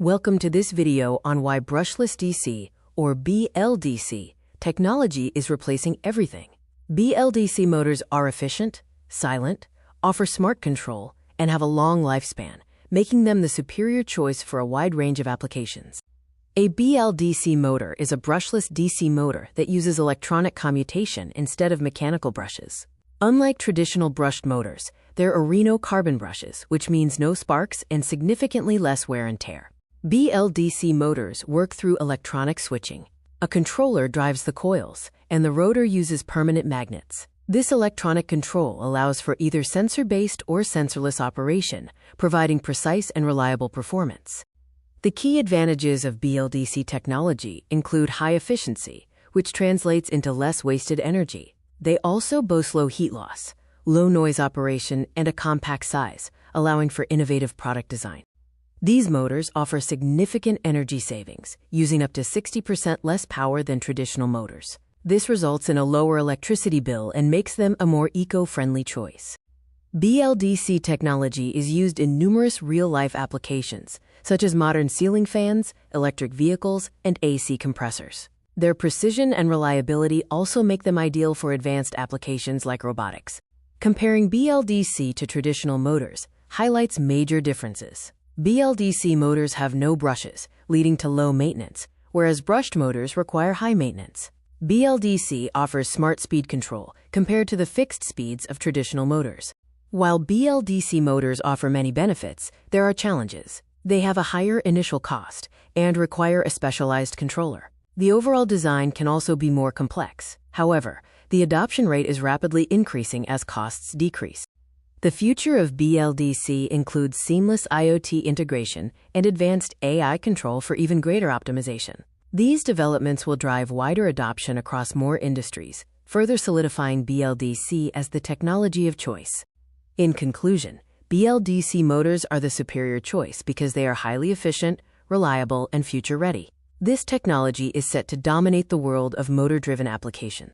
Welcome to this video on why brushless DC, or BLDC, technology is replacing everything. BLDC motors are efficient, silent, offer smart control, and have a long lifespan, making them the superior choice for a wide range of applications. A BLDC motor is a brushless DC motor that uses electronic commutation instead of mechanical brushes. Unlike traditional brushed motors, there are no carbon brushes, which means no sparks and significantly less wear and tear. BLDC motors work through electronic switching. A controller drives the coils, and the rotor uses permanent magnets. This electronic control allows for either sensor-based or sensorless operation, providing precise and reliable performance. The key advantages of BLDC technology include high efficiency, which translates into less wasted energy. They also boast low heat loss, low noise operation, and a compact size, allowing for innovative product design. These motors offer significant energy savings, using up to 60% less power than traditional motors. This results in a lower electricity bill and makes them a more eco-friendly choice. BLDC technology is used in numerous real-life applications, such as modern ceiling fans, electric vehicles, and AC compressors. Their precision and reliability also make them ideal for advanced applications like robotics. Comparing BLDC to traditional motors highlights major differences. BLDC motors have no brushes, leading to low maintenance, whereas brushed motors require high maintenance. BLDC offers smart speed control compared to the fixed speeds of traditional motors. While BLDC motors offer many benefits, there are challenges. They have a higher initial cost and require a specialized controller. The overall design can also be more complex. However, the adoption rate is rapidly increasing as costs decrease. The future of BLDC includes seamless IoT integration and advanced AI control for even greater optimization. These developments will drive wider adoption across more industries, further solidifying BLDC as the technology of choice. In conclusion, BLDC motors are the superior choice because they are highly efficient, reliable, and future-ready. This technology is set to dominate the world of motor-driven applications.